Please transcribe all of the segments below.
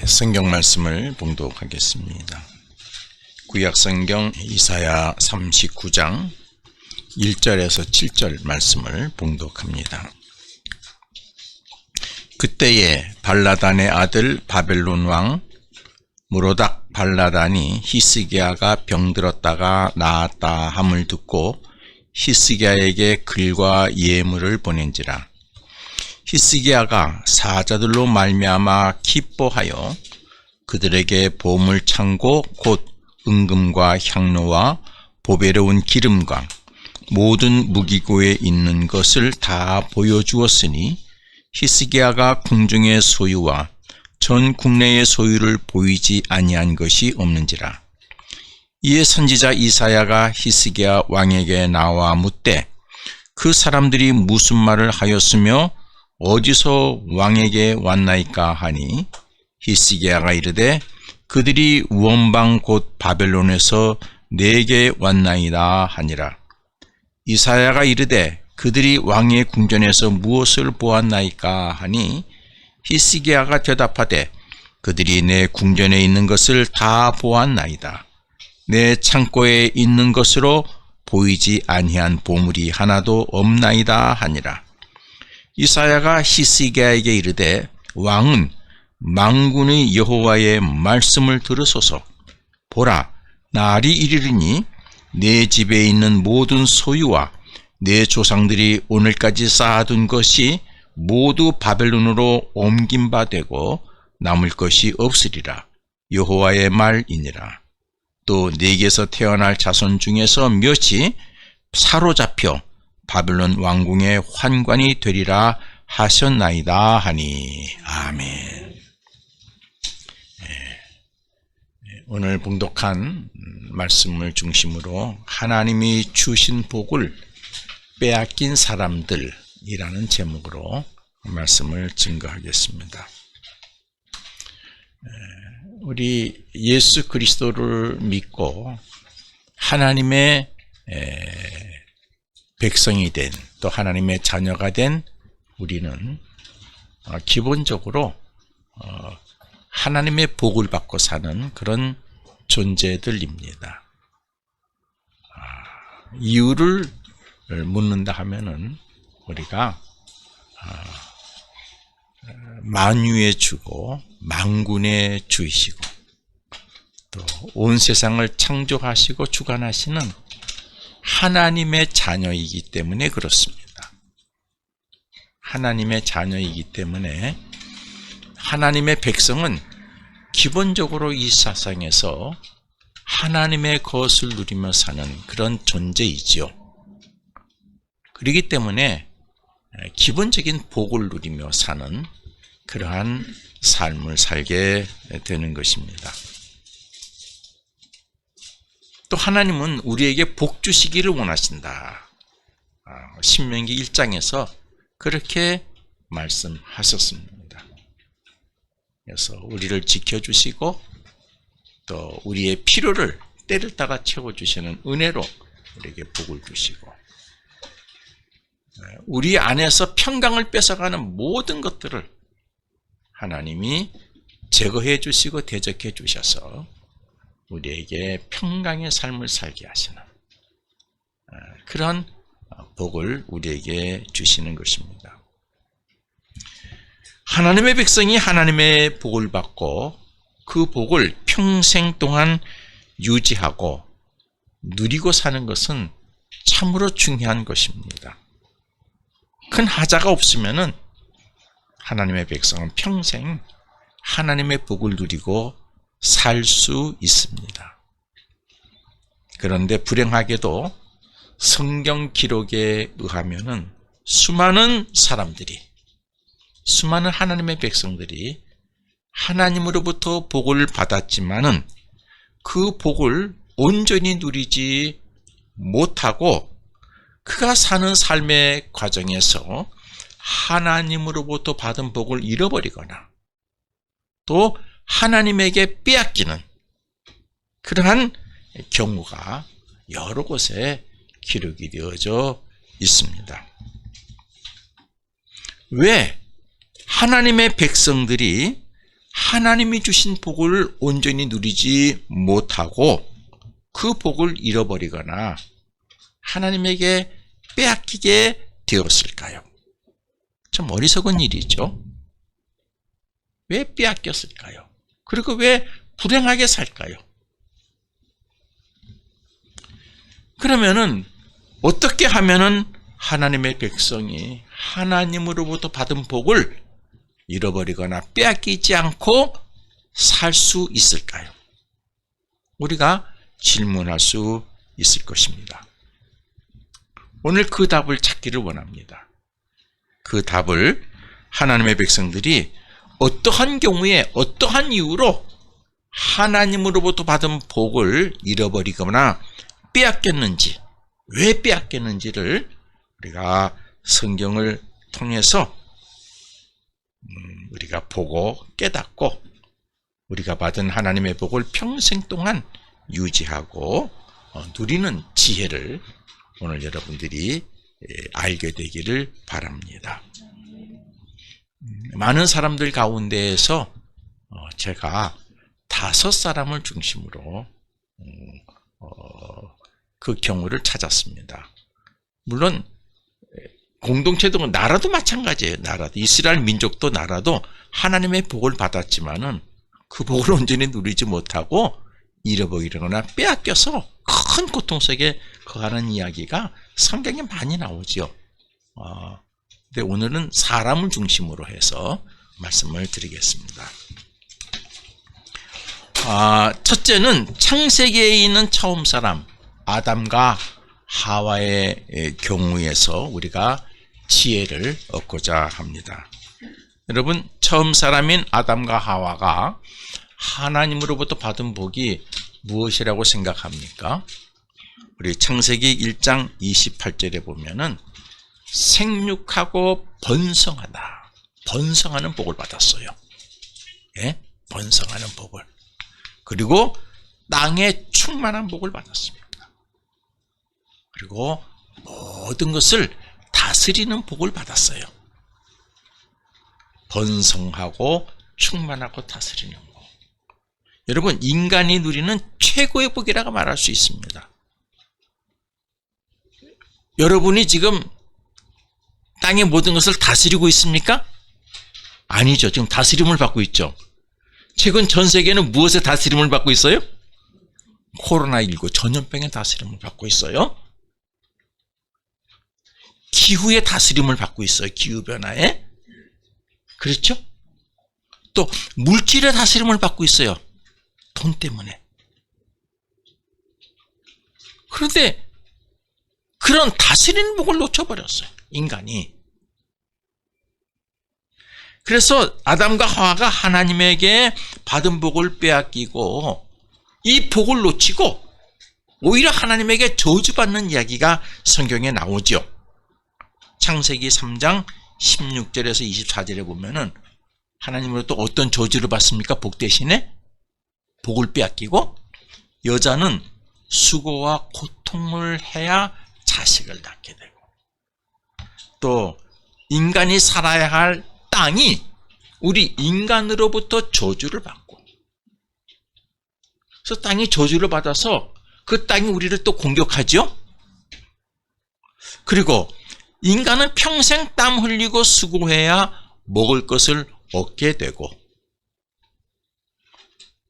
성경 말씀을 봉독하겠습니다. 구약 성경 이사야 39장 1절에서 7절 말씀을 봉독합니다. 그때에 발라단의 아들 바벨론 왕 무로닥 발라단이 히스기야가 병들었다가 나았다 함을 듣고 히스기야에게 글과 예물을 보낸지라. 히스기야가 사자들로 말미암아 기뻐하여 그들에게 보물 창고 곧 은금과 향로와 보배로운 기름과 모든 무기고에 있는 것을 다 보여주었으니 히스기야가 궁중의 소유와 전 국내의 소유를 보이지 아니한 것이 없는지라. 이에 선지자 이사야가 히스기야 왕에게 나와 묻되 그 사람들이 무슨 말을 하였으며 어디서 왕에게 왔나이까 하니 히스기야가 이르되 그들이 원방 곧 바벨론에서 내게 왔나이다 하니라. 이사야가 이르되 그들이 왕의 궁전에서 무엇을 보았나이까 하니 히스기야가 대답하되 그들이 내 궁전에 있는 것을 다 보았나이다. 내 창고에 있는 것으로 보이지 아니한 보물이 하나도 없나이다 하니라. 이사야가 히스기야에게 이르되 왕은 만군의 여호와의 말씀을 들으소서. 보라, 날이 이르리니 내 집에 있는 모든 소유와 내 조상들이 오늘까지 쌓아둔 것이 모두 바벨론으로 옮긴 바 되고 남을 것이 없으리라. 여호와의 말이니라. 또 네게서 태어날 자손 중에서 몇이 사로잡혀 바벨론 왕궁의 환관이 되리라 하셨나이다 하니. 아멘. 오늘 봉독한 말씀을 중심으로 하나님이 주신 복을 빼앗긴 사람들이라는 제목으로 말씀을 증거하겠습니다. 우리 예수 그리스도를 믿고 하나님의 백성이 된, 또 하나님의 자녀가 된 우리는 기본적으로 하나님의 복을 받고 사는 그런 존재들입니다. 이유를 묻는다 하면은 우리가 만유의 주고 만군의 주이시고 또 온 세상을 창조하시고 주관하시는 하나님의 자녀이기 때문에 그렇습니다. 하나님의 자녀이기 때문에 하나님의 백성은 기본적으로 이 세상에서 하나님의 것을 누리며 사는 그런 존재이지요. 그렇기 때문에 기본적인 복을 누리며 사는 그러한 삶을 살게 되는 것입니다. 또 하나님은 우리에게 복 주시기를 원하신다. 신명기 1장에서 그렇게 말씀하셨습니다. 그래서 우리를 지켜주시고 또 우리의 필요를 때를 따라 채워주시는 은혜로 우리에게 복을 주시고 우리 안에서 평강을 뺏어가는 모든 것들을 하나님이 제거해 주시고 대적해 주셔서 우리에게 평강의 삶을 살게 하시는 그런 복을 우리에게 주시는 것입니다. 하나님의 백성이 하나님의 복을 받고 그 복을 평생 동안 유지하고 누리고 사는 것은 참으로 중요한 것입니다. 큰 하자가 없으면은 하나님의 백성은 평생 하나님의 복을 누리고 살 수 있습니다. 그런데 불행하게도 성경 기록에 의하면은 수많은 하나님의 백성들이 하나님으로부터 복을 받았지만은 그 복을 온전히 누리지 못하고 그가 사는 삶의 과정에서 하나님으로부터 받은 복을 잃어버리거나 또 하나님에게 빼앗기는 그러한 경우가 여러 곳에 기록이 되어져 있습니다. 왜 하나님의 백성들이 하나님이 주신 복을 온전히 누리지 못하고 그 복을 잃어버리거나 하나님에게 빼앗기게 되었을까요? 참 어리석은 일이죠. 왜 빼앗겼을까요? 그리고 왜 불행하게 살까요? 그러면은 어떻게 하면은 하나님의 백성이 하나님으로부터 받은 복을 잃어버리거나 빼앗기지 않고 살 수 있을까요? 우리가 질문할 수 있을 것입니다. 오늘 그 답을 찾기를 원합니다. 그 답을 하나님의 백성들이 어떠한 경우에 어떠한 이유로 하나님으로부터 받은 복을 잃어버리거나 빼앗겼는지, 왜 빼앗겼는지를 우리가 성경을 통해서 우리가 보고 깨닫고 우리가 받은 하나님의 복을 평생 동안 유지하고 누리는 지혜를 오늘 여러분들이 알게 되기를 바랍니다. 많은 사람들 가운데에서 제가 5사람을 중심으로 그 경우를 찾았습니다. 물론 공동체도 나라도 마찬가지예요. 나라도 이스라엘 민족도 나라도 하나님의 복을 받았지만은 그 복을 온전히 누리지 못하고 잃어버리거나 빼앗겨서 큰 고통 속에 거하는 이야기가 성경에 많이 나오죠. 근데 오늘은 사람을 중심으로 해서 말씀을 드리겠습니다. 첫째는 창세기에 있는 처음 사람 아담과 하와의 경우에서 우리가 지혜를 얻고자 합니다. 여러분, 처음 사람인 아담과 하와가 하나님으로부터 받은 복이 무엇이라고 생각합니까? 우리 창세기 1장 28절에 보면은 생육하고 번성하다, 번성하는 복을 받았어요. 예? 번성하는 복을. 그리고 땅에 충만한 복을 받았습니다. 그리고 모든 것을 다스리는 복을 받았어요. 번성하고 충만하고 다스리는 복. 여러분, 인간이 누리는 최고의 복이라고 말할 수 있습니다. 여러분이 지금 땅의 모든 것을 다스리고 있습니까? 아니죠. 지금 다스림을 받고 있죠. 최근 전 세계는 무엇의 다스림을 받고 있어요? 코로나19 전염병의 다스림을 받고 있어요. 기후의 다스림을 받고 있어요. 기후변화에. 그렇죠? 또 물질의 다스림을 받고 있어요. 돈 때문에. 그런데 그런 다스리는 복을 놓쳐버렸어요. 인간이. 그래서 아담과 하와가 하나님에게 받은 복을 빼앗기고 이 복을 놓치고 오히려 하나님에게 저주받는 이야기가 성경에 나오죠. 창세기 3장 16절에서 24절에 보면은 하나님으로부터 어떤 저주를 받습니까? 복 대신에 복을 빼앗기고 여자는 수고와 고통을 해야 자식을 낳게 되고 또 인간이 살아야 할 땅이 우리 인간으로부터 저주를 받고 그래서 땅이 저주를 받아서 그 땅이 우리를 또 공격하죠. 그리고 인간은 평생 땀 흘리고 수고해야 먹을 것을 얻게 되고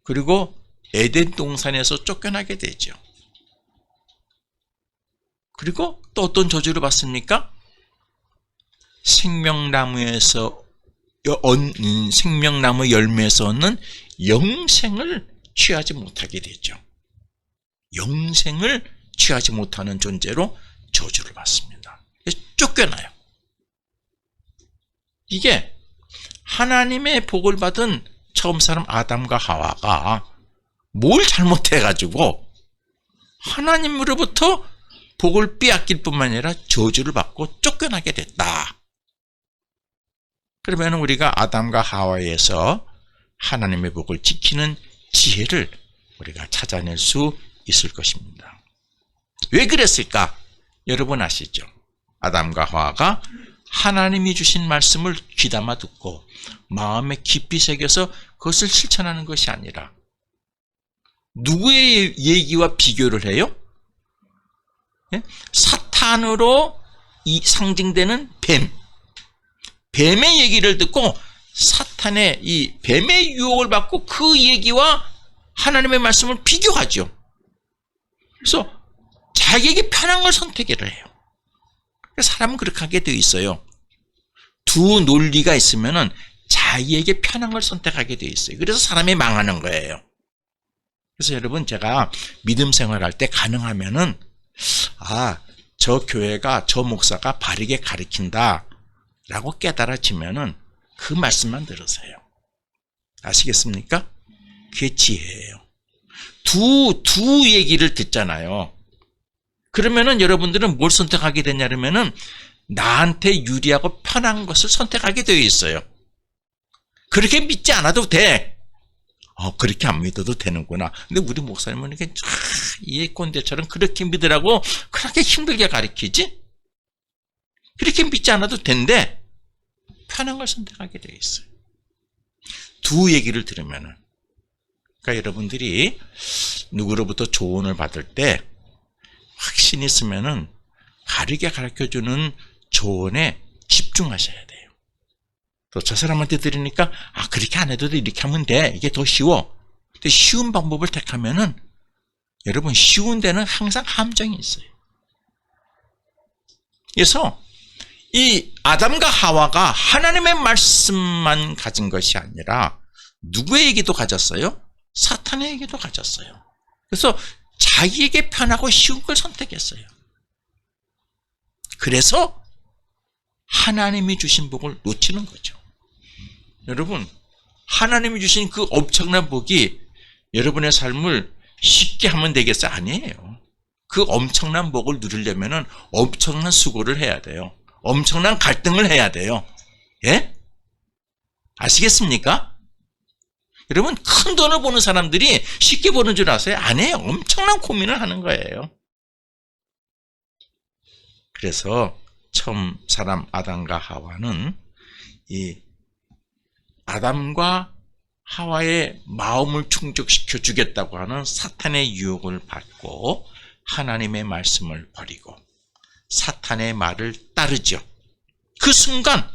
그리고 에덴 동산에서 쫓겨나게 되죠. 그리고 또 어떤 저주를 받습니까? 생명나무에서 생명나무 열매에서 얻는 영생을 취하지 못하게 되죠. 영생을 취하지 못하는 존재로 저주를 받습니다. 쫓겨나요. 이게 하나님의 복을 받은 처음 사람 아담과 하와가 뭘 잘못해가지고 하나님으로부터 복을 빼앗길 뿐만 아니라 저주를 받고 쫓겨나게 됐다. 그러면 우리가 아담과 하와에서 하나님의 복을 지키는 지혜를 우리가 찾아낼 수 있을 것입니다. 왜 그랬을까? 여러분 아시죠? 아담과 하와가 하나님이 주신 말씀을 귀담아 듣고 마음에 깊이 새겨서 그것을 실천하는 것이 아니라 누구의 얘기와 비교를 해요? 예? 사탄으로 상징되는 뱀의 얘기를 듣고 사탄의 이 뱀의 유혹을 받고 그 얘기와 하나님의 말씀을 비교하죠. 그래서 자기에게 편한 걸 선택을 해요. 사람은 그렇게 하게 되어 있어요. 두 논리가 있으면은 자기에게 편한 걸 선택하게 되어 있어요. 그래서 사람이 망하는 거예요. 그래서 여러분, 제가 믿음 생활할 때 가능하면은 저 교회가, 저 목사가 바르게 가르친다 라고 깨달아지면은 그 말씀만 들으세요. 아시겠습니까? 그게 지혜예요. 두 얘기를 듣잖아요. 그러면은 여러분들은 뭘 선택하게 되냐면은 나한테 유리하고 편한 것을 선택하게 되어 있어요. 그렇게 믿지 않아도 돼. 그렇게 안 믿어도 되는구나. 근데 우리 목사님은 이렇게 예꼰대처럼 그렇게 믿으라고 그렇게 힘들게 가르치지? 그렇게 믿지 않아도 된대. 편한 걸 선택하게 되어 있어요. 두 얘기를 들으면은. 그러니까 여러분들이 누구로부터 조언을 받을 때 확신이 있으면은 바르게 가르쳐주는 조언에 집중하셔야 돼요. 또 저 사람한테 들으니까 그렇게 안 해도 돼, 이렇게 하면 돼, 이게 더 쉬워. 근데 쉬운 방법을 택하면은 여러분, 쉬운 데는 항상 함정이 있어요. 그래서 이 아담과 하와가 하나님의 말씀만 가진 것이 아니라 누구의 얘기도 가졌어요? 사탄의 얘기도 가졌어요. 그래서 자기에게 편하고 쉬운 걸 선택했어요. 그래서 하나님이 주신 복을 놓치는 거죠. 여러분, 하나님이 주신 그 엄청난 복이 여러분의 삶을 쉽게 하면 되겠어요? 아니에요. 그 엄청난 복을 누리려면 엄청난 수고를 해야 돼요. 엄청난 갈등을 해야 돼요. 예? 아시겠습니까? 여러분, 큰 돈을 버는 사람들이 쉽게 버는 줄 아세요? 아니에요. 엄청난 고민을 하는 거예요. 그래서 처음 사람 아담과 하와는 이 아담과 하와의 마음을 충족시켜 주겠다고 하는 사탄의 유혹을 받고 하나님의 말씀을 버리고 사탄의 말을 따르죠. 그 순간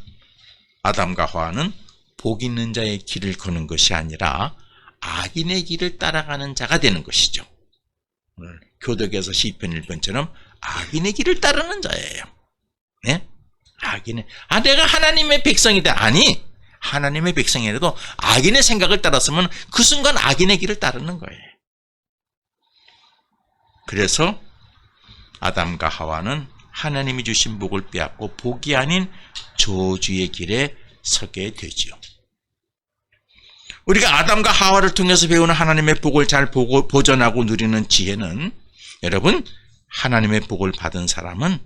아담과 하와는 복 있는 자의 길을 거는 것이 아니라 악인의 길을 따라가는 자가 되는 것이죠. 오늘 교독에서 시편 1편처럼 악인의 길을 따르는 자예요. 네? 내가 하나님의 백성이다. 아니, 하나님의 백성이라도 악인의 생각을 따랐으면 그 순간 악인의 길을 따르는 거예요. 그래서 아담과 하와는 하나님이 주신 복을 빼앗고 복이 아닌 저주의 길에 서게 되죠. 우리가 아담과 하와를 통해서 배우는 하나님의 복을 잘 보고 보존하고 누리는 지혜는, 여러분, 하나님의 복을 받은 사람은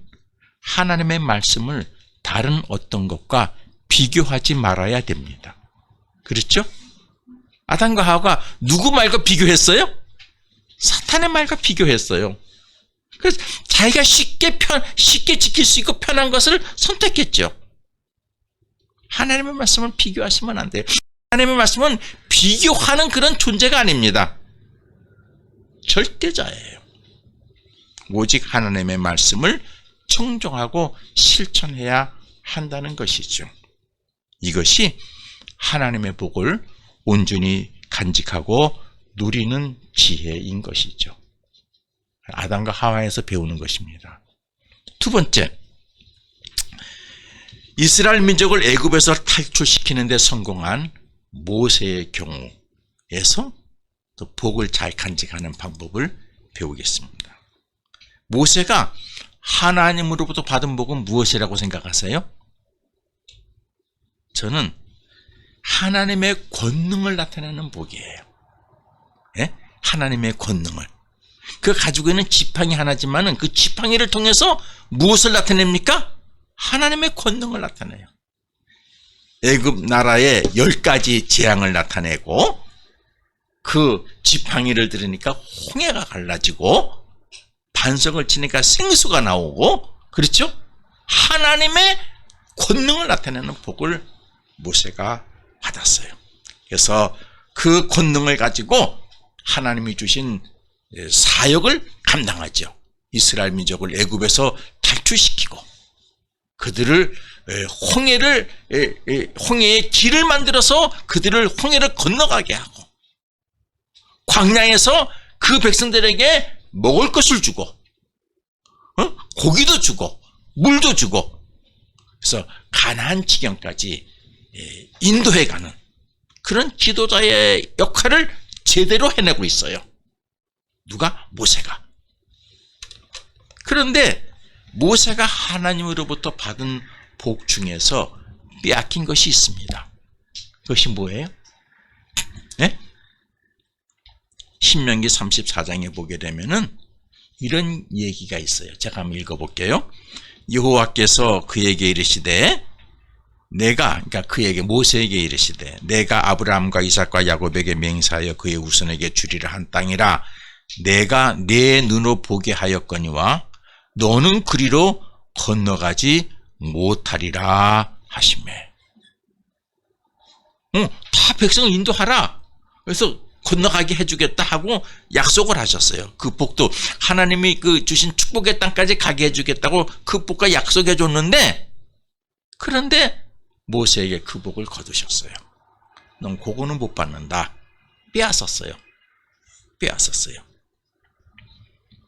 하나님의 말씀을 다른 어떤 것과 비교하지 말아야 됩니다. 그렇죠? 아담과 하와가 누구 말과 비교했어요? 사탄의 말과 비교했어요. 그래서 자기가 쉽게 지킬 수 있고 편한 것을 선택했죠. 하나님의 말씀을 비교하시면 안 돼요. 하나님의 말씀은 비교하는 그런 존재가 아닙니다. 절대자예요. 오직 하나님의 말씀을 청종하고 실천해야 한다는 것이죠. 이것이 하나님의 복을 온전히 간직하고 누리는 지혜인 것이죠. 아담과 하와에서 배우는 것입니다. 두 번째, 이스라엘 민족을 애굽에서 탈출시키는 데 성공한 모세의 경우에서 또 복을 잘 간직하는 방법을 배우겠습니다. 모세가 하나님으로부터 받은 복은 무엇이라고 생각하세요? 저는 하나님의 권능을 나타내는 복이에요. 예? 하나님의 권능을. 그 가지고 있는 지팡이 하나지만은 그 지팡이를 통해서 무엇을 나타냅니까? 하나님의 권능을 나타내요. 애굽 나라의 10가지 재앙을 나타내고 그 지팡이를 들으니까 홍해가 갈라지고 반석을 치니까 생수가 나오고, 그렇죠? 하나님의 권능을 나타내는 복을 모세가 받았어요. 그래서 그 권능을 가지고 하나님이 주신 사역을 감당하죠. 이스라엘 민족을 애굽에서 탈출시키고 그들을 홍해의 길을 만들어서 그들을 홍해를 건너가게 하고, 광야에서 그 백성들에게 먹을 것을 주고, 고기도 주고 물도 주고, 그래서 가나안 지경까지 인도해가는 그런 지도자의 역할을 제대로 해내고 있어요. 누가? 모세가. 그런데 모세가 하나님으로부터 받은 복 중에서 빼앗긴 것이 있습니다. 그것이 뭐예요? 네? 신명기 34장에 보게 되면은 이런 얘기가 있어요. 제가 한번 읽어볼게요. 여호와께서 그에게 이르시되, 그러니까 그에게, 모세에게 이르시되, 내가 아브라함과 이삭과 야곱에게 맹세하여 그의 후손에게 주리라 한 땅이라 내가 내 눈으로 보게 하였거니와 너는 그리로 건너가지 못하리라 하시매. 다 백성을 인도하라. 그래서 건너가게 해주겠다 하고 약속을 하셨어요. 그 복도 하나님이 그 주신 축복의 땅까지 가게 해주겠다고 그 복과 약속해 줬는데, 그런데 모세에게 그 복을 거두셨어요. 넌 그거는 못 받는다. 빼앗았어요.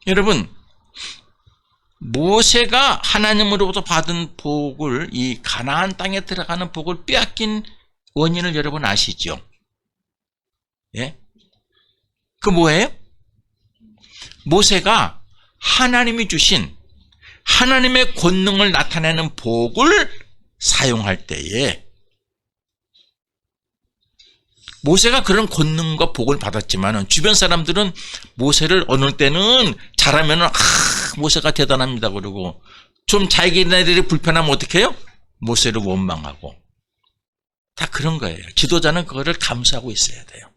여러분, 모세가 하나님으로부터 받은 복을, 이 가나안 땅에 들어가는 복을 빼앗긴 원인을 여러분 아시죠? 예? 그 뭐예요? 모세가 하나님이 주신 하나님의 권능을 나타내는 복을 사용할 때에, 모세가 그런 권능과 복을 받았지만 주변 사람들은 모세를 어느 때는 잘하면 모세가 대단합니다 그러고, 좀 자기네들이 불편하면 어떻게 해요? 모세를 원망하고. 다 그런 거예요. 지도자는 그거를 감수하고 있어야 돼요.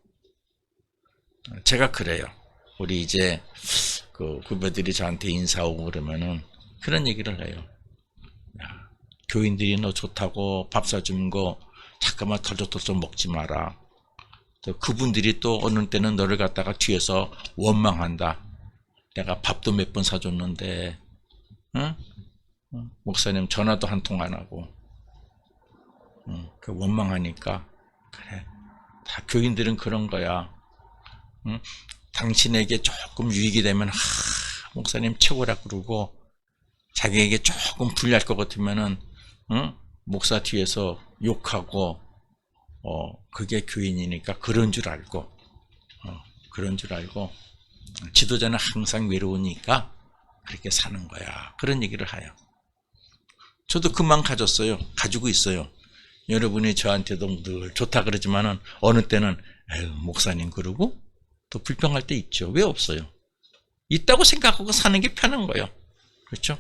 제가 그래요. 우리 이제 그 후배들이 저한테 인사오고 그러면은 그런 얘기를 해요. 야, 교인들이 너 좋다고 밥 사주는 거 잠깐만 털썩털썩 먹지 마라. 또 그분들이 또 어느 때는 너를 갖다가 뒤에서 원망한다. 내가 밥도 몇 번 사줬는데, 응? 목사님 전화도 한 통 안 하고, 그 원망하니까. 그래, 다 교인들은 그런 거야. 당신에게 조금 유익이 되면 목사님 최고라 그러고, 자기에게 조금 불리할 것 같으면은 목사 뒤에서 욕하고, 그게 교인이니까 그런 줄 알고, 지도자는 항상 외로우니까 그렇게 사는 거야. 그런 얘기를 해요. 저도 그 마음 가지고 있어요. 여러분이 저한테도 늘 좋다 그러지만은 어느 때는 에휴, 목사님 그러고 또 불평할 때 있죠. 왜 없어요? 있다고 생각하고 사는 게 편한 거예요. 그렇죠?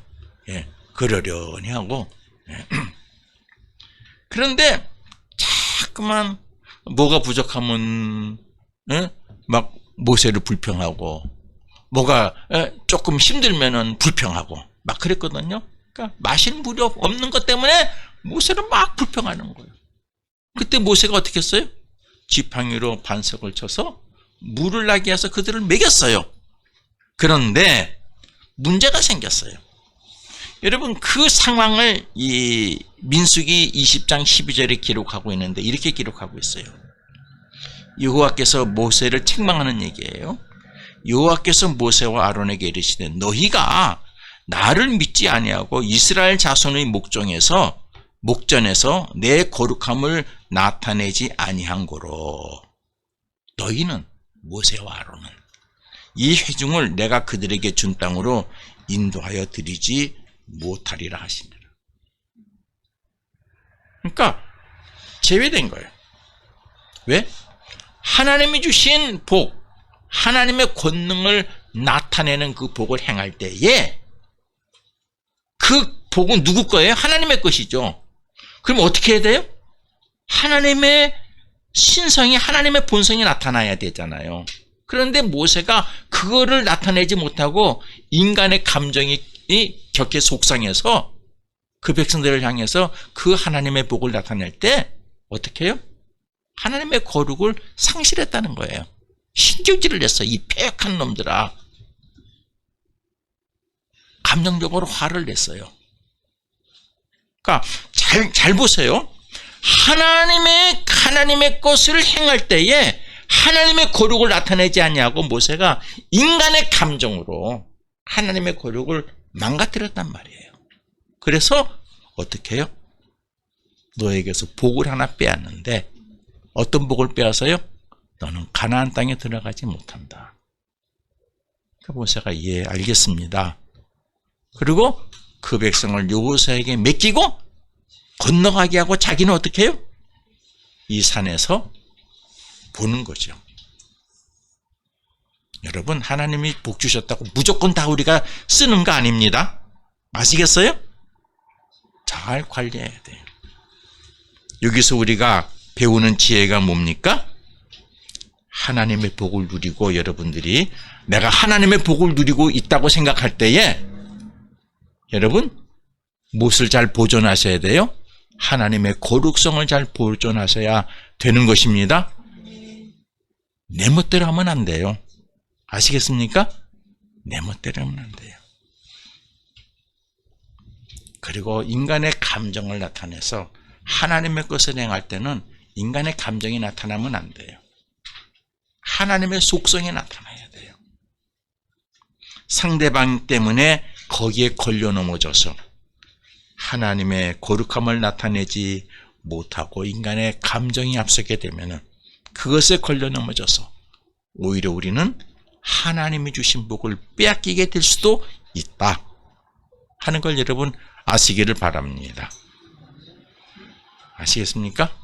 예, 그러려니 하고. 예. 그런데 자꾸만 뭐가 부족하면 막 모세를 불평하고, 뭐가 조금 힘들면은 불평하고 막 그랬거든요. 그러니까 마실 물이 없는 것 때문에 모세를 막 불평하는 거예요. 그때 모세가 어떻게 했어요? 지팡이로 반석을 쳐서 물을 나게 해서 그들을 먹였어요. 그런데 문제가 생겼어요. 여러분, 그 상황을 이 민수기 20장 12절에 기록하고 있는데 이렇게 기록하고 있어요. 여호와께서 모세를 책망하는 얘기예요. 여호와께서 모세와 아론에게 이르시되, 너희가 나를 믿지 아니하고 이스라엘 자손의 목전에서 내 거룩함을 나타내지 아니한 고로 너희는, 모세와 아론은 이 회중을 내가 그들에게 준 땅으로 인도하여 드리지 못하리라 하시니라. 그러니까 제외된 거예요. 왜? 하나님이 주신 복, 하나님의 권능을 나타내는 그 복을 행할 때에 그 복은 누구 거예요? 하나님의 것이죠. 그럼 어떻게 해야 돼요? 하나님의 신성이, 하나님의 본성이 나타나야 되잖아요. 그런데 모세가 그거를 나타내지 못하고 인간의 감정이 격해 속상해서 그 백성들을 향해서 그 하나님의 복을 나타낼 때 어떻게 해요? 하나님의 거룩을 상실했다는 거예요. 신경질을 냈어요. 이 패역한 놈들아. 감정적으로 화를 냈어요. 그러니까 잘 보세요. 하나님의 것을 행할 때에 하나님의 거룩을 나타내지 않냐고 모세가 인간의 감정으로 하나님의 거룩을 망가뜨렸단 말이에요. 그래서 어떻게 해요? 너에게서 복을 하나 빼앗는데 어떤 복을 빼앗아요? 너는 가나안 땅에 들어가지 못한다. 그 모세가 예 알겠습니다. 그리고 그 백성을 여호수아에게 맡기고 건너가게 하고 자기는 어떻게 해요? 이 산에서 보는 거죠. 여러분 하나님이 복 주셨다고 무조건 다 우리가 쓰는 거 아닙니다. 아시겠어요? 잘 관리해야 돼요. 여기서 우리가 배우는 지혜가 뭡니까? 하나님의 복을 누리고 여러분들이 내가 하나님의 복을 누리고 있다고 생각할 때에 여러분 무엇을 잘 보존하셔야 돼요? 하나님의 거룩성을 잘 보존하셔야 되는 것입니다. 내 멋대로 하면 안 돼요. 아시겠습니까? 내 멋대로 하면 안 돼요. 그리고 인간의 감정을 나타내서 하나님의 것을 행할 때는 인간의 감정이 나타나면 안 돼요. 하나님의 속성이 나타나야 돼요. 상대방 때문에 거기에 걸려 넘어져서 하나님의 거룩함을 나타내지 못하고 인간의 감정이 앞서게 되면 그것에 걸려 넘어져서 오히려 우리는 하나님이 주신 복을 빼앗기게 될 수도 있다 하는 걸 여러분 아시기를 바랍니다. 아시겠습니까?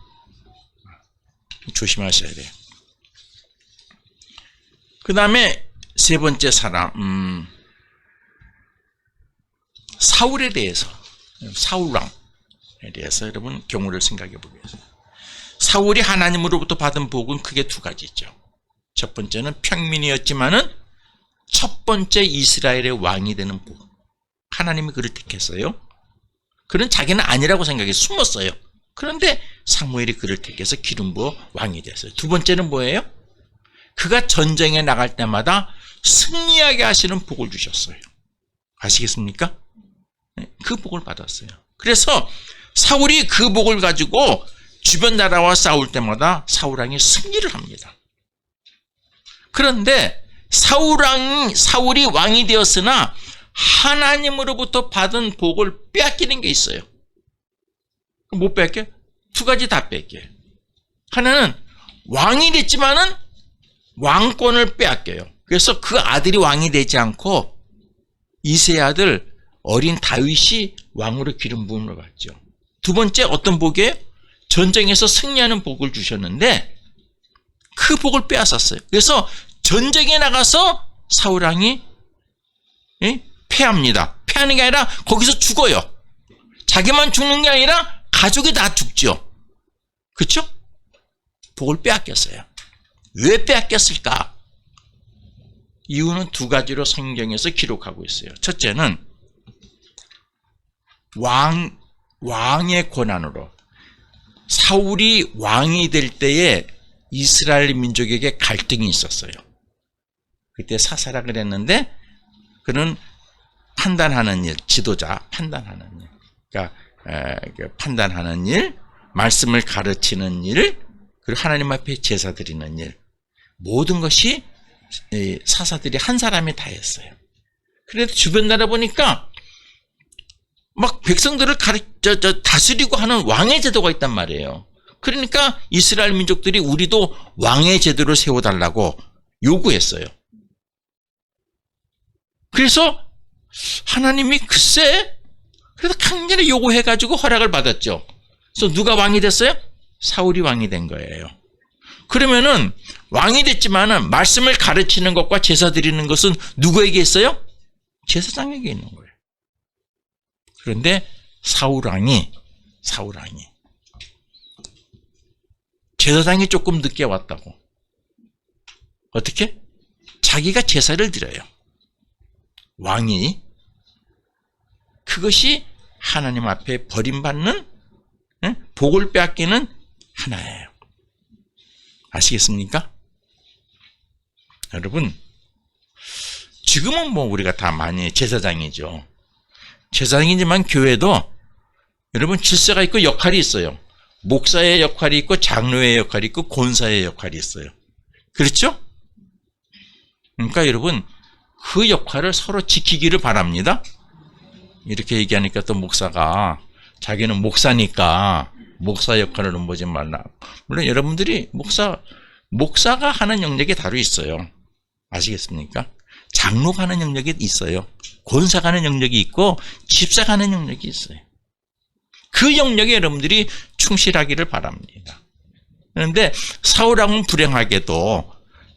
조심하셔야 돼요. 그 다음에 세 번째 사람 사울에 대해서 사울왕에 대해서 여러분 경우를 생각해 보겠습니다. 사울이 하나님으로부터 받은 복은 크게 두 가지죠. 첫 번째는 평민이었지만은 첫 번째 이스라엘의 왕이 되는 복. 하나님이 그를 택했어요. 그는 자기는 아니라고 생각해 숨었어요. 그런데 사무엘이 그를 택해서 기름 부어 왕이 됐어요. 두 번째는 뭐예요? 그가 전쟁에 나갈 때마다 승리하게 하시는 복을 주셨어요. 아시겠습니까? 그 복을 받았어요. 그래서 사울이 그 복을 가지고 주변 나라와 싸울 때마다 사울왕이 승리를 합니다. 그런데 사울이 왕이 되었으나 하나님으로부터 받은 복을 빼앗기는 게 있어요. 못 뺏겨? 두 가지 다 뺏겨. 하나는 왕이 됐지만은 왕권을 빼앗겨요. 그래서 그 아들이 왕이 되지 않고 이세 아들 어린 다윗이 왕으로 기름 부음을 받죠. 두 번째 어떤 복이에요? 전쟁에서 승리하는 복을 주셨는데 그 복을 빼앗았어요. 그래서 전쟁에 나가서 사울왕이 패합니다. 패하는 게 아니라 거기서 죽어요. 자기만 죽는 게 아니라 가족이 다 죽죠. 그렇죠? 복을 빼앗겼어요. 왜 빼앗겼을까? 이유는 두 가지로 성경에서 기록하고 있어요. 첫째는 왕의 권한으로 사울이 왕이 될 때에 이스라엘 민족에게 갈등이 있었어요. 그때 사사락을 했는데 그는 판단하는 일, 지도자 판단하는 일, 그러니까 판단하는 일, 말씀을 가르치는 일, 그리고 하나님 앞에 제사 드리는 일, 모든 것이 사사들이 한 사람이 다 했어요. 그래도 주변 나라 보니까 막 백성들을 다스리고 하는 왕의 제도가 있단 말이에요. 그러니까 이스라엘 민족들이 우리도 왕의 제도를 세워달라고 요구했어요. 그래서 하나님이 글쎄 그래서 강렬히 요구해가지고 허락을 받았죠. 그래서 누가 왕이 됐어요? 사울이 왕이 된 거예요. 그러면은 왕이 됐지만은 말씀을 가르치는 것과 제사 드리는 것은 누구에게 있어요? 제사장에게 있는 거예요. 그런데 사울왕이 제사장이 조금 늦게 왔다고. 어떻게? 자기가 제사를 드려요. 왕이. 그것이 하나님 앞에 버림받는, 복을 빼앗기는 하나예요. 아시겠습니까? 여러분, 지금은 뭐 우리가 다 많이 제사장이죠. 제사장이지만 교회도 여러분 질서가 있고 역할이 있어요. 목사의 역할이 있고 장로의 역할이 있고 권사의 역할이 있어요. 그렇죠? 그러니까 여러분 그 역할을 서로 지키기를 바랍니다. 이렇게 얘기하니까 또 목사가 자기는 목사니까 목사 역할을 넘보지 말라. 물론 여러분들이 목사가 하는 영역이 다루 있어요. 아시겠습니까? 장로가 하는 영역이 있어요. 권사가 하는 영역이 있고 집사가 하는 영역이 있어요. 그 영역에 여러분들이 충실하기를 바랍니다. 그런데 사울왕은 불행하게도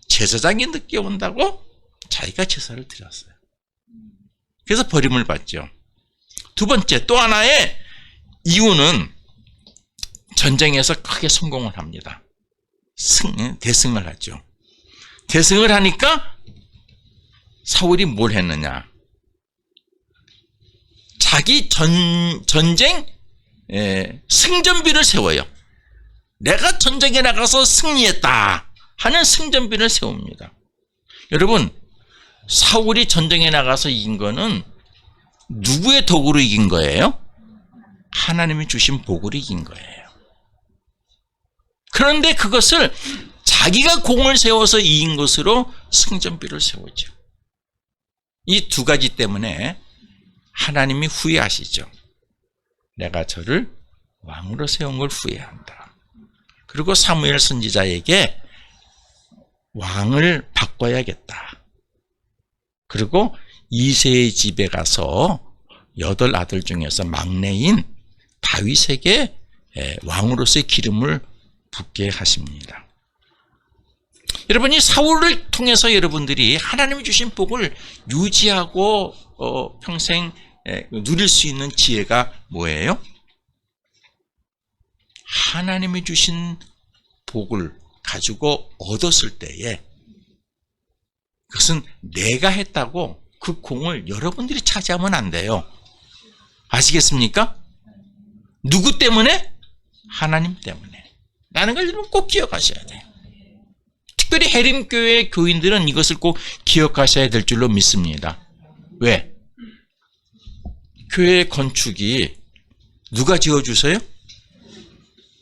제사장이 늦게 온다고 자기가 제사를 드렸어요. 그래서 버림을 받죠. 두 번째, 또 하나의 이유는 전쟁에서 크게 성공을 합니다. 대승을 하죠. 대승을 하니까 사울이 뭘 했느냐. 자기 전쟁 승전비를 세워요. 내가 전쟁에 나가서 승리했다 하는 승전비를 세웁니다. 여러분, 사울이 전쟁에 나가서 이긴 거는 누구의 덕으로 이긴 거예요? 하나님이 주신 복으로 이긴 거예요. 그런데 그것을 자기가 공을 세워서 이긴 것으로 승전비를 세우죠. 이 두 가지 때문에 하나님이 후회하시죠. 내가 저를 왕으로 세운 걸 후회한다. 그리고 사무엘 선지자에게 왕을 바꿔야겠다. 그리고 이새의 집에 가서 8 아들 중에서 막내인 다윗에게 왕으로서의 기름을 붓게 하십니다. 여러분, 이 사울을 통해서 여러분들이 하나님이 주신 복을 유지하고 평생 누릴 수 있는 지혜가 뭐예요? 하나님이 주신 복을 가지고 얻었을 때에 그것은 내가 했다고 그 공을 여러분들이 차지하면 안 돼요. 아시겠습니까? 누구 때문에? 하나님 때문에. 라는 걸 여러분 꼭 기억하셔야 돼요. 특별히 해림교회 교인들은 이것을 꼭 기억하셔야 될 줄로 믿습니다. 왜? 교회 건축이 누가 지어주세요?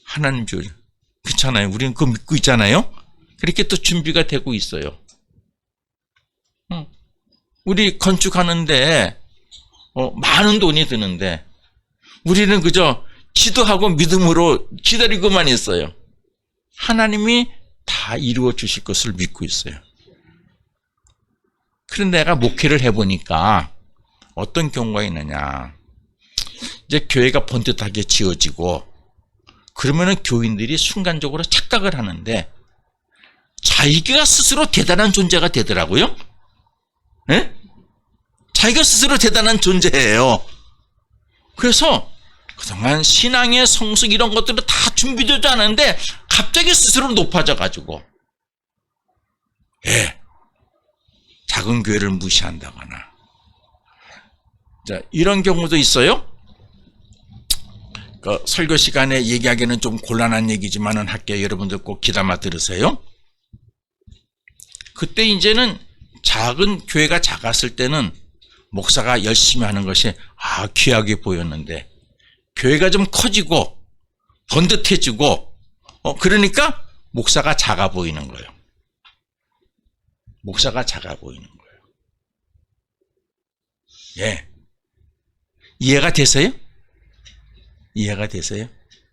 하나님 지어줘요. 그렇잖아요. 우리는 그거 믿고 있잖아요. 그렇게 또 준비가 되고 있어요. 우리 건축하는데 많은 돈이 드는데 우리는 그저 기도하고 믿음으로 기다리고만 있어요. 하나님이 다 이루어 주실 것을 믿고 있어요. 그런데 내가 목회를 해보니까 어떤 경우가 있느냐. 이제 교회가 번듯하게 지어지고 그러면은 교인들이 순간적으로 착각을 하는데 자기가 스스로 대단한 존재가 되더라고요. 예? 자기가 스스로 대단한 존재예요. 그래서 그동안 신앙의 성숙 이런 것들을 다 준비되지 않았는데 갑자기 스스로 높아져 가지고 작은 교회를 무시한다거나 자, 이런 경우도 있어요. 설교 시간에 얘기하기는 좀 곤란한 얘기지만은 할게요. 여러분들 꼭 귀담아 들으세요. 그때 이제는 작은 교회가 작았을 때는 목사가 열심히 하는 것이 귀하게 보였는데 교회가 좀 커지고 번듯해지고 그러니까 목사가 작아 보이는 거예요. 목사가 작아 보이는 거예요. 예. 이해가 되세요? 이해가 되세요?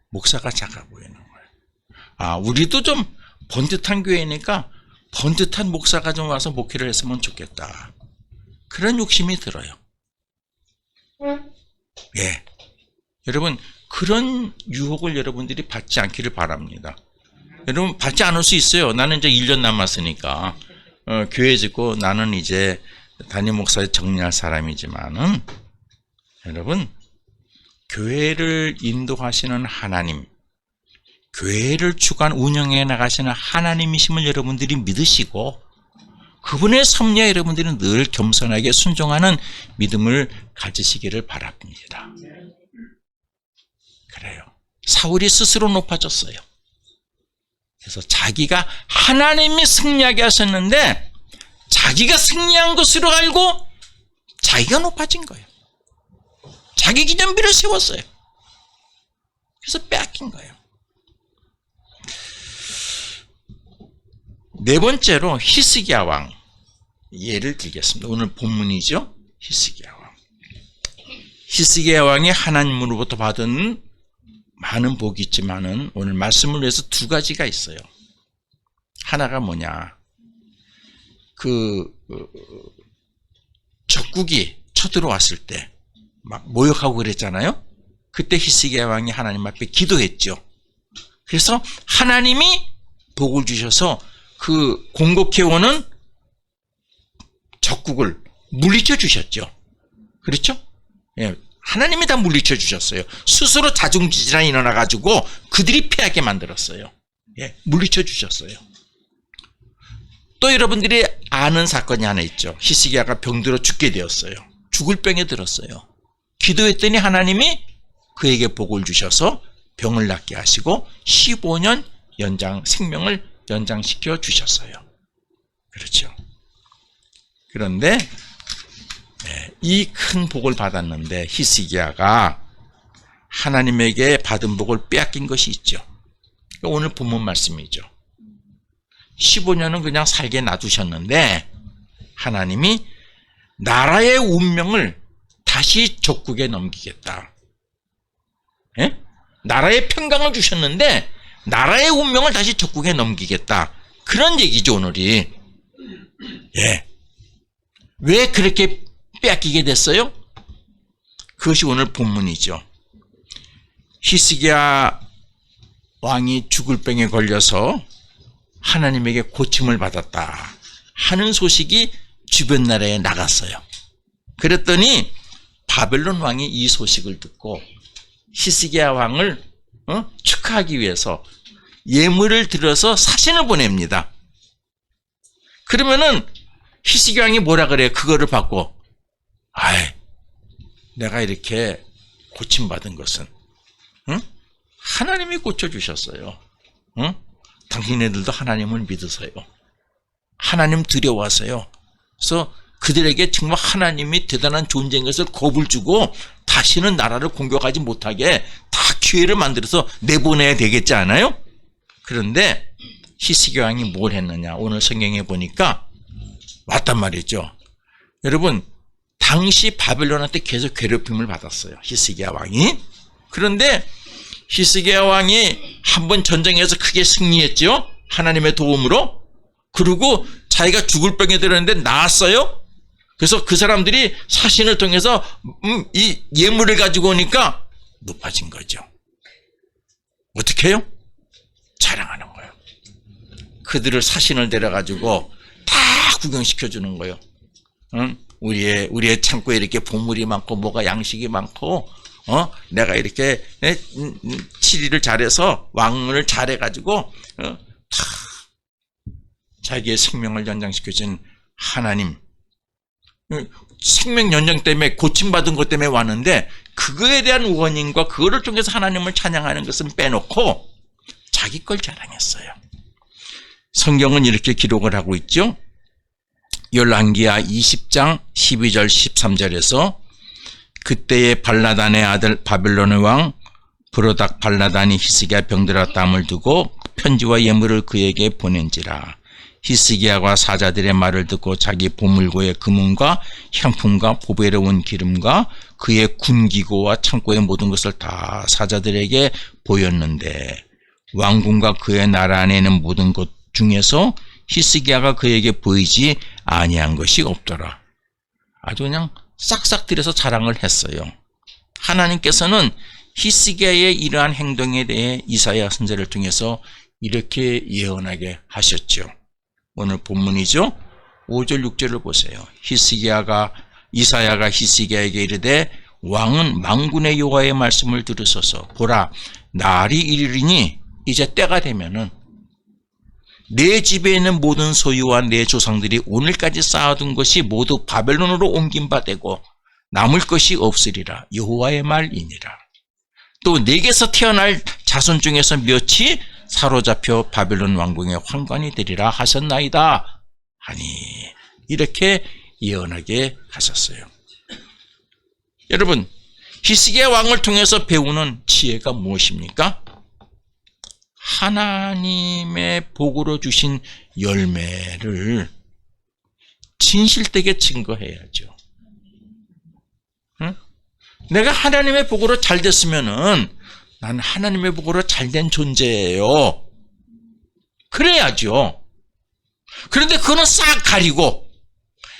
목사가 작아 보이는 거예요. 우리도 좀 번듯한 교회니까 번듯한 목사가 좀 와서 목회를 했으면 좋겠다. 그런 욕심이 들어요. 예. 여러분, 그런 유혹을 여러분들이 받지 않기를 바랍니다. 여러분, 받지 않을 수 있어요. 나는 이제 1년 남았으니까. 교회 짓고 나는 이제 담임 목사에 정리할 사람이지만은, 여러분, 교회를 인도하시는 하나님, 교회를 주관 운영해 나가시는 하나님이심을 여러분들이 믿으시고, 그분의 섭리에 여러분들은 늘 겸손하게 순종하는 믿음을 가지시기를 바랍니다. 그래요. 사울이 스스로 높아졌어요. 그래서 자기가 하나님이 승리하게 하셨는데 자기가 승리한 것으로 알고 자기가 높아진 거예요. 자기 기념비를 세웠어요. 그래서 빼앗긴 거예요. 네 번째로 히스기야 왕 예를 들겠습니다. 오늘 본문이죠. 히스기야 왕. 히스기야 왕이 하나님으로부터 받은 많은 복이 있지만은 오늘 말씀을 위해서 두 가지가 있어요. 하나가 뭐냐? 적국이 쳐들어왔을 때 막 모욕하고 그랬잖아요. 그때 히스기야 왕이 하나님 앞에 기도했죠. 그래서 하나님이 복을 주셔서 그 공격해오는 적국을 물리쳐 주셨죠. 그렇죠? 예, 하나님이 다 물리쳐 주셨어요. 스스로 자중지진이 일어나가지고 그들이 피하게 만들었어요. 예, 물리쳐 주셨어요. 또 여러분들이 아는 사건이 하나 있죠. 히스기야가 병들어 죽게 되었어요. 죽을 병에 들었어요. 기도했더니 하나님이 그에게 복을 주셔서 병을 낫게 하시고 15년 생명을 연장시켜 주셨어요. 그렇죠. 그런데 이 큰 복을 받았는데 히스기야가 하나님에게 받은 복을 빼앗긴 것이 있죠. 오늘 본문 말씀이죠. 15년은 그냥 살게 놔두셨는데 하나님이 나라의 운명을 다시 적국에 넘기겠다. 예? 나라의 평강을 주셨는데 나라의 운명을 다시 적국에 넘기겠다. 그런 얘기죠, 오늘이. 예. 왜 그렇게 빼앗기게 됐어요? 그것이 오늘 본문이죠. 히스기야 왕이 죽을 병에 걸려서 하나님에게 고침을 받았다 하는 소식이 주변 나라에 나갔어요. 그랬더니 바벨론 왕이 이 소식을 듣고 히스기야 왕을 축하하기 위해서 예물을 들여서 사신을 보냅니다. 그러면은 히스기야 왕이 뭐라 그래요? 그거를 받고 내가 이렇게 고침받은 것은 하나님이 고쳐주셨어요. 당신네들도 하나님을 믿으세요. 하나님 두려워하세요. 그래서 그들에게 정말 하나님이 대단한 존재인 것을 겁을 주고 다시는 나라를 공격하지 못하게 다 기회를 만들어서 내보내야 되겠지 않아요? 그런데 히스기야 왕이 뭘 했느냐? 오늘 성경에 보니까 왔단 말이죠. 여러분, 당시 바벨론한테 계속 괴롭힘을 받았어요. 히스기야 왕이. 그런데 히스기야 왕이 한번 전쟁에서 크게 승리했죠. 하나님의 도움으로. 그리고 자기가 죽을 병에 들었는데 나았어요. 그래서 그 사람들이 사신을 통해서 이 예물을 가지고 오니까 높아진 거죠. 어떻게 해요? 자랑하는 거예요. 그들을 사신을 데려가지고 다 구경시켜주는 거예요. 우리의 창고에 이렇게 보물이 많고 뭐가 양식이 많고 내가 이렇게 7일을 잘해서 왕을 잘해가지고 다 자기의 생명을 연장시켜준 하나님, 생명 연장 때문에 고침받은 것 때문에 왔는데 그거에 대한 원인과 그거를 통해서 하나님을 찬양하는 것은 빼놓고 자기 걸 자랑했어요. 성경은 이렇게 기록을 하고 있죠. 열왕기하 20장 12절 13절에서 그때의 발라단의 아들 바벨론의 왕 브로닥 발라단이 히스기야 병들어 땀을 두고 편지와 예물을 그에게 보낸지라. 히스기야가 사자들의 말을 듣고 자기 보물고의 금은과 향품과 보배로운 기름과 그의 군기고와 창고의 모든 것을 다 사자들에게 보였는데 왕궁과 그의 나라 안에 있는 모든 것 중에서 히스기야가 그에게 보이지 아니한 것이 없더라. 아주 그냥 싹싹 들여서 자랑을 했어요. 하나님께서는 히스기야의 이러한 행동에 대해 이사야 선지자를 통해서 이렇게 예언하게 하셨죠. 오늘 본문이죠. 5절 6절을 보세요. 이사야가 히스기야에게 이르되 왕은 만군의 여호와의 말씀을 들으소서. 보라, 날이 이르리니 이제 때가 되면은 내 집에 있는 모든 소유와 내 조상들이 오늘까지 쌓아둔 것이 모두 바벨론으로 옮긴 바 되고 남을 것이 없으리라. 여호와의 말이니라. 또 내게서 태어날 자손 중에서 몇이 사로잡혀 바벨론 왕궁의 환관이 되리라 하셨나이다 하니, 이렇게 예언하게 하셨어요. 여러분, 히스기야 왕을 통해서 배우는 지혜가 무엇입니까? 하나님의 복으로 주신 열매를 진실되게 증거해야죠. 응? 내가 하나님의 복으로 잘 됐으면은 나는 하나님의 복으로 잘된 존재예요. 그래야죠. 그런데 그거는 싹 가리고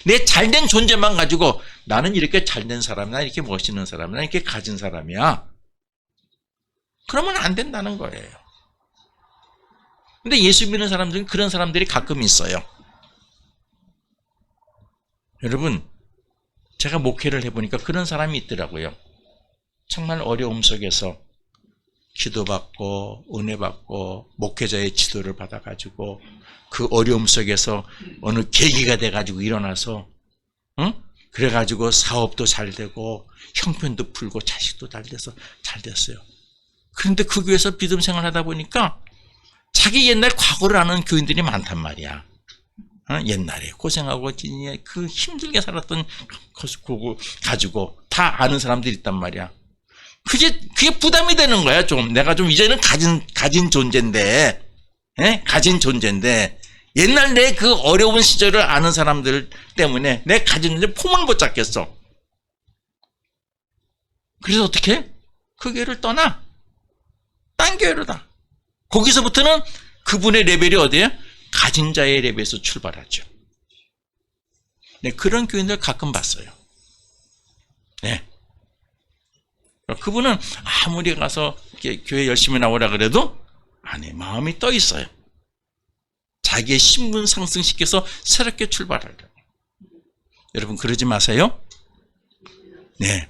내 잘된 존재만 가지고 나는 이렇게 잘된 사람이나 이렇게 멋있는 사람이나 이렇게 가진 사람이야. 그러면 안 된다는 거예요. 근데 예수 믿는 사람 중에 그런 사람들이 가끔 있어요. 여러분, 제가 목회를 해보니까 그런 사람이 있더라고요. 정말 어려움 속에서 기도받고 은혜받고 목회자의 지도를 받아가지고 그 어려움 속에서 어느 계기가 돼가지고 일어나서 그래가지고 사업도 잘 되고 형편도 풀고 자식도 잘 돼서 잘 됐어요. 그런데 그 교회에서 믿음 생활을 하다 보니까 자기 옛날 과거를 아는 교인들이 많단 말이야. 옛날에 고생하고 그 힘들게 살았던 그거 가지고 다 아는 사람들이 있단 말이야. 그게 부담이 되는 거야. 좀 내가 좀 이제는 가진 존재인데, 가진 존재인데 옛날 내 그 어려운 시절을 아는 사람들 때문에 내 가진 존재 폼을 못 잡겠어. 그래서 어떻게? 그 교회를 떠나 딴 교회로 다. 거기서부터는 그분의 레벨이 어디예요? 가진 자의 레벨에서 출발하죠. 네, 그런 교인들 가끔 봤어요. 네. 그분은 아무리 가서 교회 열심히 나오라 그래도 안에 마음이 떠 있어요. 자기의 신분 상승시켜서 새롭게 출발하려고. 여러분, 그러지 마세요. 네.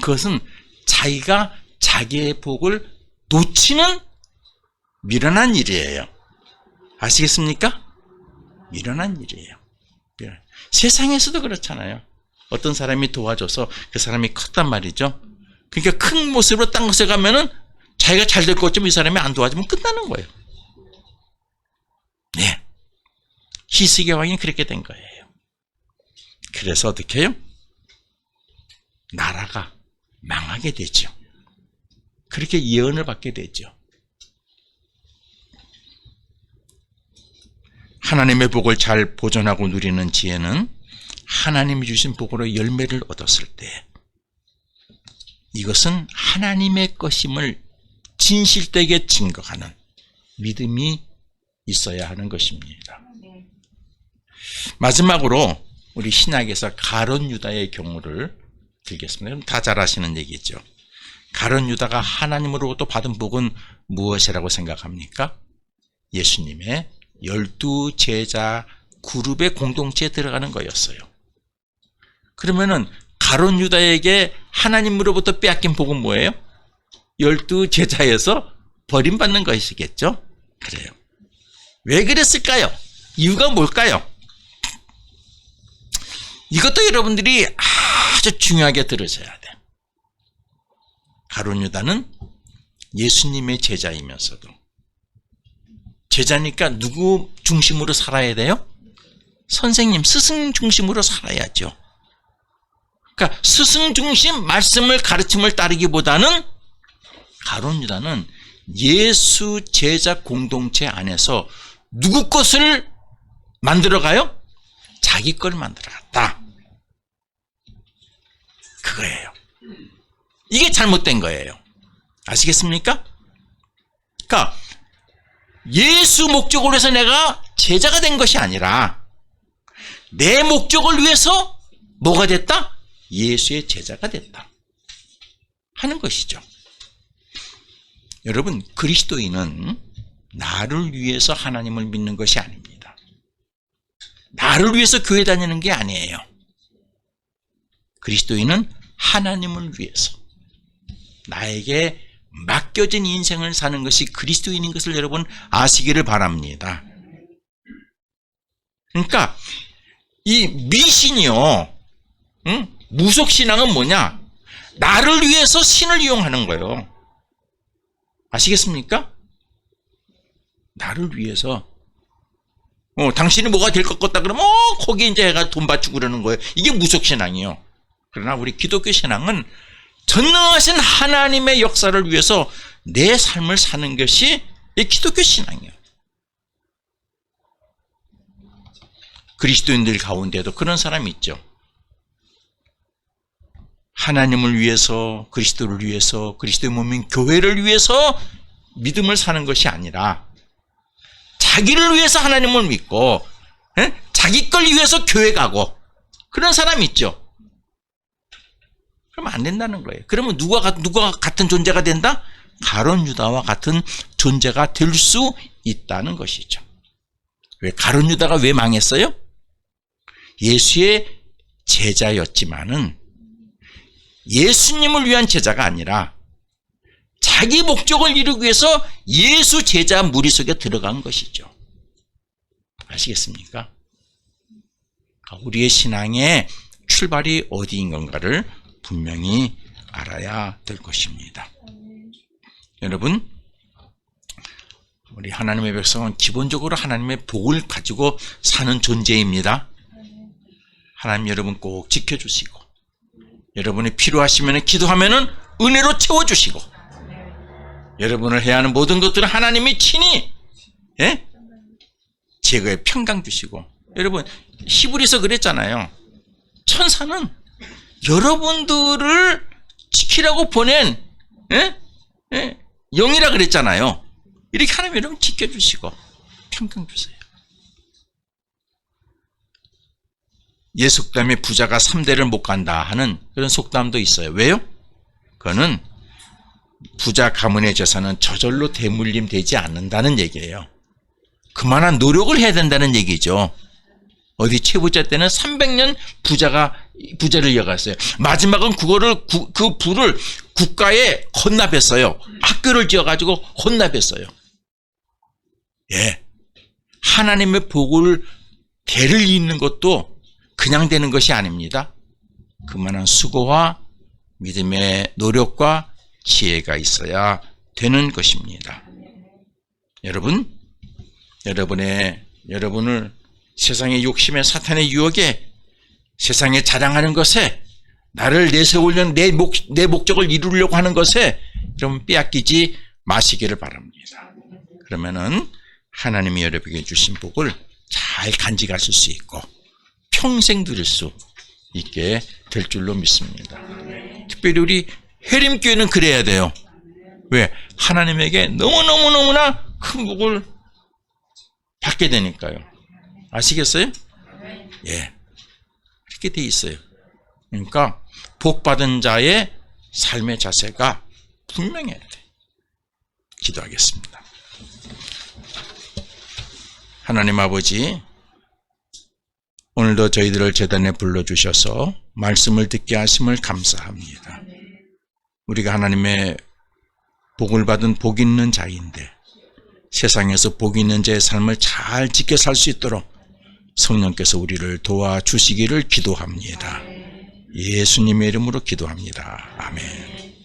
그것은 자기가 자기의 복을 놓치는 미련한 일이에요. 아시겠습니까? 미련한 일이에요. 세상에서도 그렇잖아요. 어떤 사람이 도와줘서 그 사람이 컸단 말이죠. 그러니까 큰 모습으로 딴 곳에 가면은 자기가 잘 될 것 같지만 이 사람이 안 도와주면 끝나는 거예요. 네. 히스기야 왕이 그렇게 된 거예요. 그래서 어떻게 해요? 나라가 망하게 되죠. 그렇게 예언을 받게 되죠. 하나님의 복을 잘 보존하고 누리는 지혜는 하나님이 주신 복으로 열매를 얻었을 때 이것은 하나님의 것임을 진실되게 증거하는 믿음이 있어야 하는 것입니다. 마지막으로 우리 신약에서 가룟 유다의 경우를 들겠습니다. 다 잘 아시는 얘기죠. 가룟 유다가 하나님으로부터 받은 복은 무엇이라고 생각합니까? 예수님의 12제자 그룹의 공동체에 들어가는 거였어요. 그러면은 가룟 유다에게 하나님으로부터 빼앗긴 복은 뭐예요? 12제자에서 버림받는 것이겠죠? 그래요. 왜 그랬을까요? 이유가 뭘까요? 이것도 여러분들이 아주 중요하게 들으셔야 돼요. 가룟 유다는 예수님의 제자이면서도 제자니까 누구 중심으로 살아야 돼요? 선생님, 스승 중심으로 살아야죠. 그러니까 스승 중심 말씀을 가르침을 따르기보다는 가룟 유다는 예수 제자 공동체 안에서 누구 것을 만들어가요? 자기 걸 만들어갔다. 그거예요. 이게 잘못된 거예요. 아시겠습니까? 그러니까 예수 목적으로 해서 내가 제자가 된 것이 아니라 내 목적을 위해서 뭐가 됐다? 예수의 제자가 됐다 하는 것이죠. 여러분, 그리스도인은 나를 위해서 하나님을 믿는 것이 아닙니다. 나를 위해서 교회 다니는 게 아니에요. 그리스도인은 하나님을 위해서 나에게 맡겨진 인생을 사는 것이 그리스도인인 것을 여러분 아시기를 바랍니다. 그러니까 이 미신이요, 응? 무속신앙은 뭐냐? 나를 위해서 신을 이용하는 거예요. 아시겠습니까? 나를 위해서. 당신이 뭐가 될 것 같다 그러면 거기에 이제 애가 돈 바치고 그러는 거예요. 이게 무속신앙이요. 그러나 우리 기독교 신앙은 전능하신 하나님의 역사를 위해서 내 삶을 사는 것이 이 기독교 신앙이에요. 그리스도인들 가운데도 그런 사람이 있죠. 하나님을 위해서, 그리스도를 위해서, 그리스도의 몸인 교회를 위해서 믿음을 사는 것이 아니라 자기를 위해서 하나님을 믿고 자기 걸 위해서 교회 가고 그런 사람이 있죠. 그러면 안 된다는 거예요. 그러면 누가 같은 존재가 된다? 가룟 유다와 같은 존재가 될 수 있다는 것이죠. 왜 가룟 유다가 왜 망했어요? 예수의 제자였지만은 예수님을 위한 제자가 아니라 자기 목적을 이루기 위해서 예수 제자 무리 속에 들어간 것이죠. 아시겠습니까? 우리의 신앙의 출발이 어디인 건가를 분명히 알아야 될 것입니다. 여러분, 우리 하나님의 백성은 기본적으로 하나님의 복을 가지고 사는 존재입니다. 하나님 여러분 꼭 지켜주시고, 여러분이 필요하시면 기도하면 은혜로 채워주시고, 여러분을 해야 하는 모든 것들은 하나님이 친히 제거에 평강 주시고, 여러분 히브리서 그랬잖아요. 천사는 여러분들을 지키라고 보낸 영이라 그랬잖아요. 이렇게 하나님 여러분 지켜주시고 평강 주세요. 옛 속담에 부자가 3대를 못 간다 하는 그런 속담도 있어요. 왜요? 그거는 부자 가문의 재산은 저절로 대물림 되지 않는다는 얘기예요. 그만한 노력을 해야 된다는 얘기죠. 어디 최부자 때는 300년 부자를 이어갔어요. 마지막은 그 부를 국가에 헌납했어요. 학교를 지어가지고 헌납했어요. 예. 하나님의 복을 대를 잇는 것도 그냥 되는 것이 아닙니다. 그만한 수고와 믿음의 노력과 지혜가 있어야 되는 것입니다. 여러분을 세상의 욕심에 사탄의 유혹에 세상에 자랑하는 것에 나를 내세우려는 내 목적을 이루려고 하는 것에 여러분 빼앗기지 마시기를 바랍니다. 그러면은 하나님이 여러분에게 주신 복을 잘 간직하실 수 있고 평생 누릴 수 있게 될 줄로 믿습니다. 특별히 우리 해림교회는 그래야 돼요. 왜? 하나님에게 너무나 큰 복을 받게 되니까요. 아시겠어요? 예. 그렇게 돼 있어요. 그러니까 복 받은 자의 삶의 자세가 분명해야 돼. 기도하겠습니다. 하나님 아버지, 오늘도 저희들을 제단에 불러주셔서 말씀을 듣게 하심을 감사합니다. 우리가 하나님의 복을 받은 복 있는 자인데 세상에서 복 있는 자의 삶을 잘 지켜 살 수 있도록 성령께서 우리를 도와주시기를 기도합니다. 예수님의 이름으로 기도합니다. 아멘.